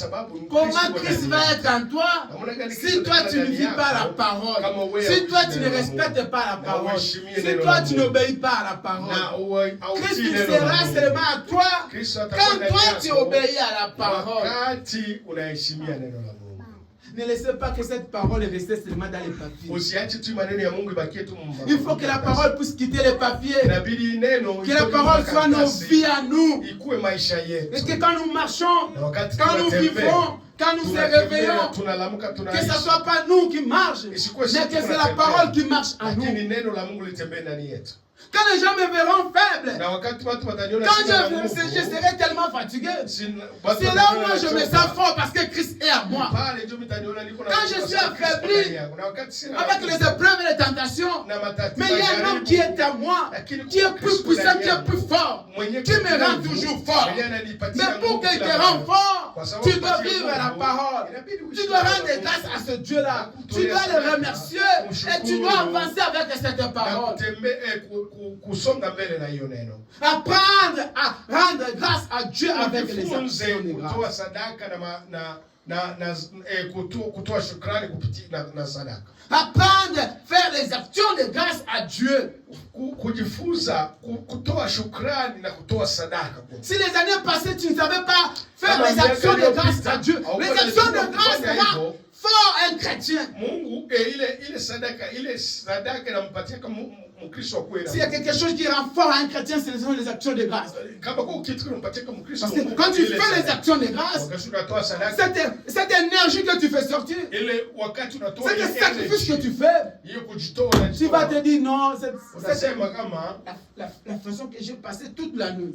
Comment Christ va être en toi si toi tu ne vis pas la parole? Si toi tu ne respectes pas la parole? Si toi tu n'obéis pas à la parole? Christ sera seulement à toi quand toi tu obéis à la parole. Ne laissez pas que cette parole reste seulement dans les papiers. Il faut que la parole puisse quitter les papiers. Que la parole soit nos vies à nous. Et que quand nous marchons, quand nous vivons, quand nous nous réveillons, que ce ne soit pas nous qui marchons, mais que c'est la parole qui marche en nous. Quand les gens me verront faible, quand je serai tellement fatigué, c'est là où moi je me sens fort parce que Christ est à moi. Quand je suis affaibli avec les épreuves et les tentations, mais il y a un homme qui est à moi, qui est plus puissant, qui est plus fort, qui me rend toujours fort. Mais pour qu'il te rende fort, tu dois vivre la parole. Tu dois rendre grâce à ce Dieu-là. Tu dois le remercier et tu dois avancer avec cette parole. Apprendre à rendre grâce à Dieu avec les actions de grâce. Apprendre à faire les actions de grâce à Dieu. Si les années passées tu ne savais pas faire les actions de grâce à Dieu, les actions de grâce rendent fort un chrétien. S'il y a quelque chose qui rend fort un chrétien, ce sont les actions de grâce. Parce que quand tu fais les actions de grâce, cette énergie que tu fais sortir, c'est sacrifice que tu fais, tu vas te dire non, la façon que j'ai passé toute la nuit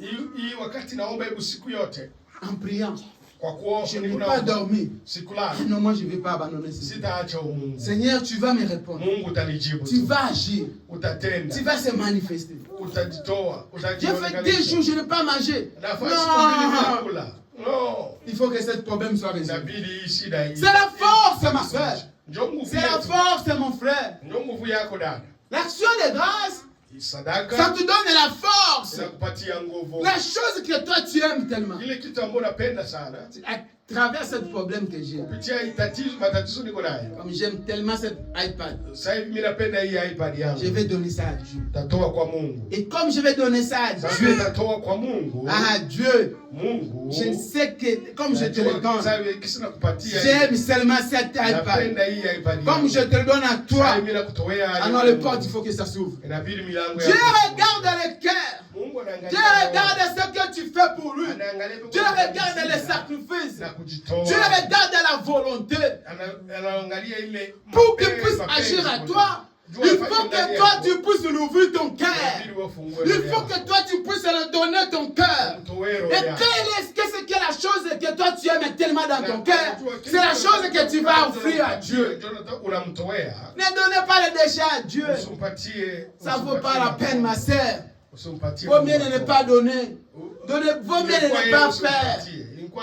en priant. Je ne vais pas dormir. Non, moi je ne vais pas abandonner ce Dieu. Seigneur, tu vas me répondre. Tu vas agir. Tu vas se manifester. J'ai fait 10 jours, je n'ai pas mangé. Non. Il faut que ce problème soit résolu. C'est la force, ma soeur. C'est la force, mon frère. L'action de grâce, ça te donne la force. La chose que toi tu aimes tellement. À travers ce problème que j'ai. Comme j'aime tellement cet iPad. Je vais donner ça à Dieu. Et comme je vais donner ça à Dieu, je sais que comme je te le donne, j'aime seulement cet iPad. Comme je te le donne à toi, alors les portes, il faut que ça s'ouvre. Dieu regarde le cœur. Dieu regarde ce que tu fais pour lui. Dieu regarde les sacrifices. Dieu regarde la volonté. Pour qu'il puisse agir à toi, il faut que toi tu puisses l'ouvrir ton cœur. Il faut que toi tu puisses le donner ton cœur. Et qu'est-ce que la chose que toi tu aimes tellement dans ton cœur? C'est la chose que tu vas offrir à Dieu. Ne donnez pas les déchets à Dieu. Ça ne vaut pas la peine, ma sœur. Vaut mieux ne pas donner. Vaut mieux ne pas faire. Ne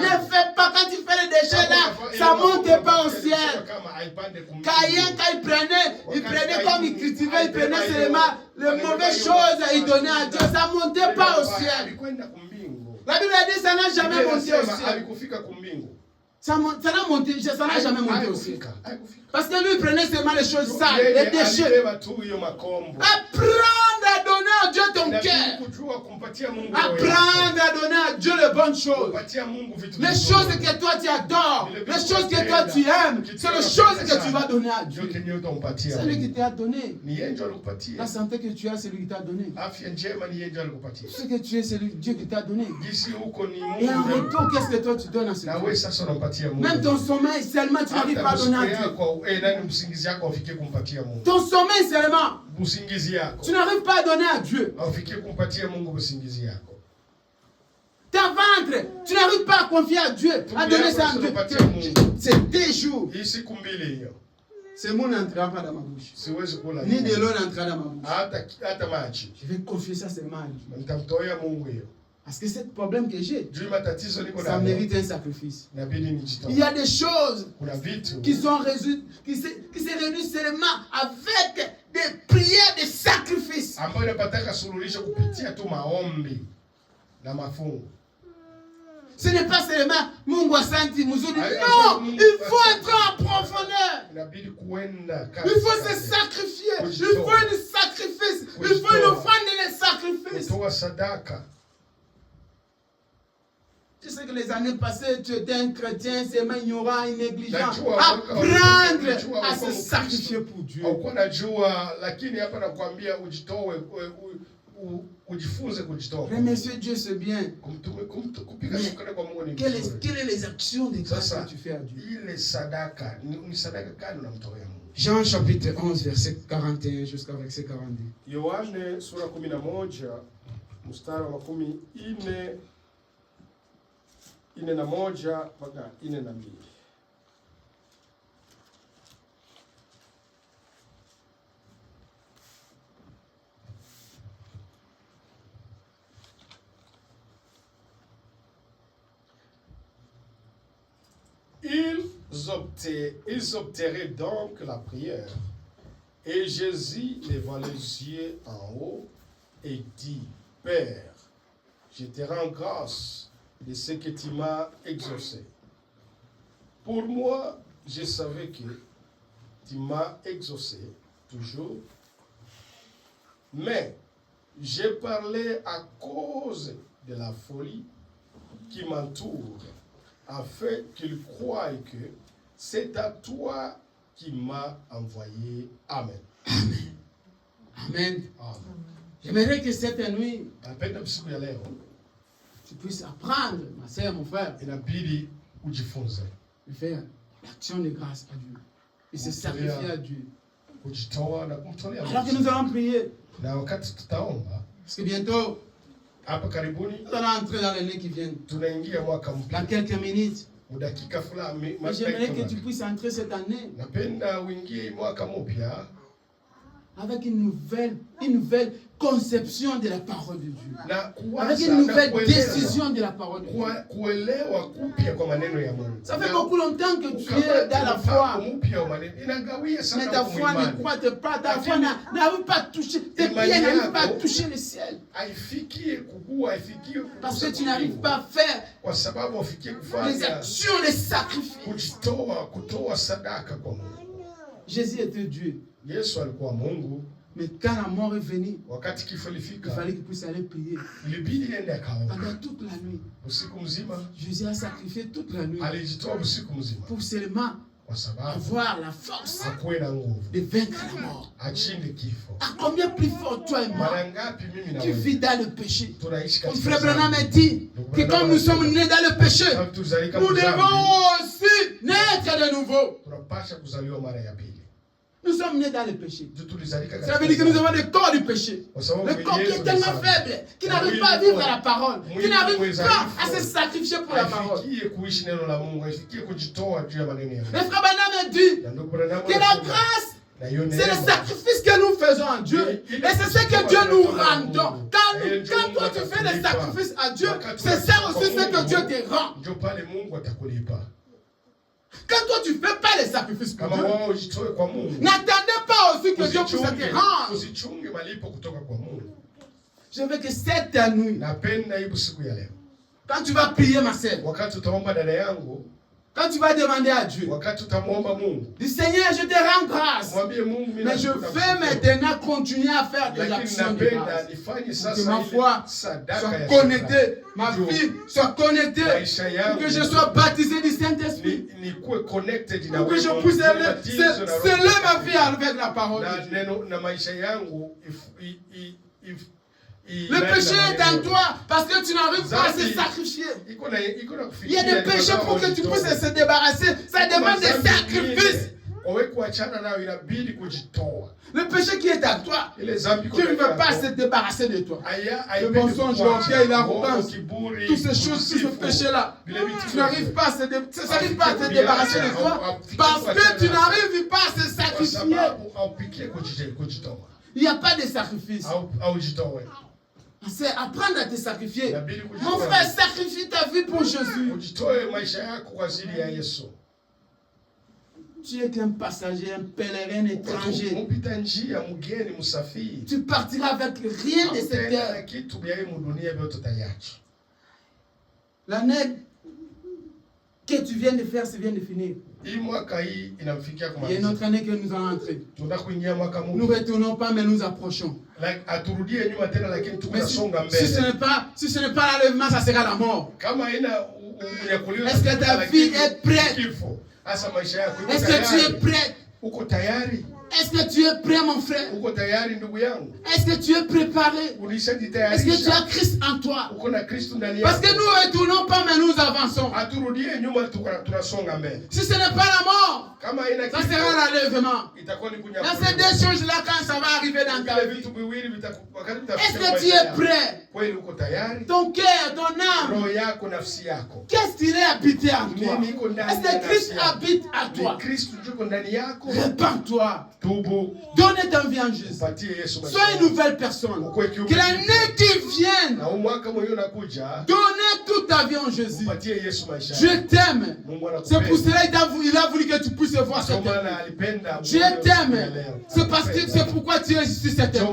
fais pas, quand tu fais les déchets là, ça ne monte pas au ciel. Caïn, quand il prenait comme il cultivait, il prenait seulement les mauvaises choses et il donnait à Dieu. Ça ne montait pas au ciel. La Bible a dit que ça n'a jamais monté au ciel. Ça n'a monté, ça n'a jamais monté aussi. Parce que lui, il prenait seulement les choses sales, les déchets. Apprendre à donner à Dieu ton cœur. Apprendre à donner à Dieu les bonnes choses. Les choses que toi tu adores, les choses que toi tu aimes, c'est les choses que tu vas donner à Dieu. C'est lui qui t'a donné. La santé que tu as, c'est lui qui t'a donné. Ce que tu es, c'est Dieu qui t'a donné. Et en retour, qu'est-ce que toi tu donnes à ce Dieu? Même ton sommeil, seulement tu n'arrives pas à donner à Dieu. Ton sommeil seulement, tu n'arrives pas à donner à Dieu. Ta ventre, tu n'arrives pas à confier à Dieu, à donner ça à Dieu. C'est des jours. C'est mon n'entrera pas dans ma bouche. Ni de l'eau n'entrera dans ma bouche. Je vais confier ça seulement à Dieu. Parce que c'est le problème que j'ai. Ça mérite un sacrifice. Il y a des choses qui sont résolues, qui se réunissent seulement avec des prières, des sacrifices. Ce n'est pas seulement Mungu Asante Muzuri. Non, il faut être en profondeur. Il faut se sacrifier. Il faut un sacrifice. Il faut une offrande et les sacrifices. Tu sais que les années passées, tu étais un chrétien, c'est même ignorant, un négligent. Apprendre à se sacrifier pour Dieu. Remercier Dieu, c'est bien. Mais quelles sont les actions de grâce que tu fais à Dieu? Jean chapitre 11, verset 41 jusqu'à verset 42. Yohane sura 11 mstari wa 41 mpaka 42. Ils obtiraient donc la prière. Et Jésus leva les yeux en haut et dit, Père, je te rends grâce de ce que tu m'as exaucé. Pour moi, je savais que tu m'as exaucé toujours, mais j'ai parlé à cause de la folie qui m'entoure, afin qu'ils croient que c'est à toi qui m'as envoyé. Amen. Amen. Amen. Amen. J'aimerais que cette nuit, tu puisses apprendre, ma soeur, mon frère, de faire l'action de grâce à Dieu et se sacrifier à Dieu. Alors que nous allons prier, parce que bientôt, nous allons entrer dans l'année qui vient. Dans quelques minutes. J'aimerais que tu puisses entrer cette année avec une nouvelle conception de la parole de Dieu. Avec une nouvelle décision de la parole de Dieu. Ça fait beaucoup longtemps que tu es dans la foi. Mais ta foi ne croît pas. Ta foi n'arrive pas à toucher. Tes pieds n'arrivent pas à toucher le ciel. Parce que tu n'arrives pas à faire les actions, les sacrifices. Jésus était Dieu. Mais quand la mort est venue, il fallait qu'il puisse aller prier. Pendant toute la nuit. Jésus a sacrifié toute la nuit pour seulement avoir la force de vaincre la mort. À combien plus fort toi et moi qui vis dans le péché? Frère Branham a dit que comme nous sommes nés dans le péché, nous devons aussi naître de nouveau. Nous sommes nés dans le péché. Ça veut dire que nous avons le corps du péché. Le corps qui est tellement faible, qui n'arrive pas à vivre la parole, qui n'arrive pas à se sacrifier pour la parole. Le frère Branham a dit que la grâce, c'est le sacrifice que nous faisons à Dieu. Et c'est ce que Dieu nous rend. Quand toi tu fais le sacrifice à Dieu, c'est ça aussi ce que Dieu te rend. Quand toi tu ne fais pas les sacrifices pour Dieu, n'attendez pas aussi que Dieu puisse te rendre. Je veux que cette nuit, quand tu vas prier ma sœur, Quand tu vas demander à Dieu, dis Seigneur, je te rends grâce, mais je vais maintenant continuer à faire de l'action de grâce. Pour que ma foi soit connectée, ma vie soit connectée, pour que je sois baptisé du Saint-Esprit, pour que je puisse sceller ma vie avec la parole de Dieu. Le péché est en toi parce que tu n'arrives pas à se sacrifier. Il y a des péchés pour que tu puisses se débarrasser. Ça demande des sacrifices. Le péché qui est en toi, tu ne veux pas se débarrasser de toi. Le mensonge, l'orgueil, l'arrogance, toutes ces choses, tous ces péchés-là, tu n'arrives pas à se débarrasser de toi parce que tu n'arrives pas à se sacrifier. Il n'y a pas de sacrifice. C'est apprendre à te sacrifier. Mon frère, sacrifie ta vie pour Jésus. Tu es qu'un passager, un pèlerin étranger. Tu partiras avec rien de cette terre. L'année que tu viens de faire, c'est vient de finir. Il y a une autre année que nous allons entrer. Nous ne retournons pas, mais nous approchons. Mais si ce n'est pas l'enlèvement, ça sera la mort. Est-ce que ta vie est prête? Est-ce que tu es prête? Est-ce que tu es prêt, mon frère? Est-ce que tu es préparé? Est-ce que tu as Christ en toi? Parce que nous ne retournons pas, mais nous avançons. Si ce n'est pas la mort, ça sera l'enlèvement. Dans ces deux choses-là, quand ça va arriver dans ta vie, est-ce que tu es prêt? Ton cœur, ton âme, qu'est-ce qu'il est habité en toi? Est-ce que Christ habite en toi? Répands-toi. Donnez ta vie en Jésus. Sois une nouvelle personne. Que l'année qui vienne, donnez toute ta vie en Jésus. Je t'aime. C'est pour cela qu'il a voulu que tu puisses voir cette terre. Je t'aime. C'est pourquoi tu es sur cette terre.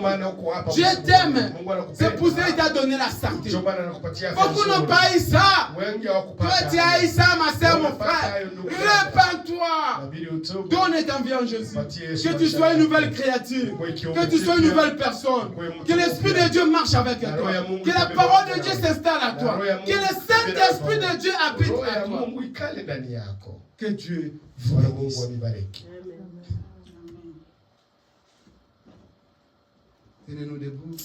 Je t'aime. C'est pour cela qu'il t'a donné la santé. Beaucoup n'ont pas eu ça. Toi, tu as eu ça, ma soeur, mon frère. Répands-toi. Donne ta vie en Jésus. Que tu sois une nouvelle créature. Que tu sois une nouvelle personne. Que l'Esprit de Dieu marche avec toi. Que la parole de Dieu s'installe à toi. Que le Saint-Esprit de Dieu habite à toi. Que Dieu vous bénisse. Tenez-nous debout.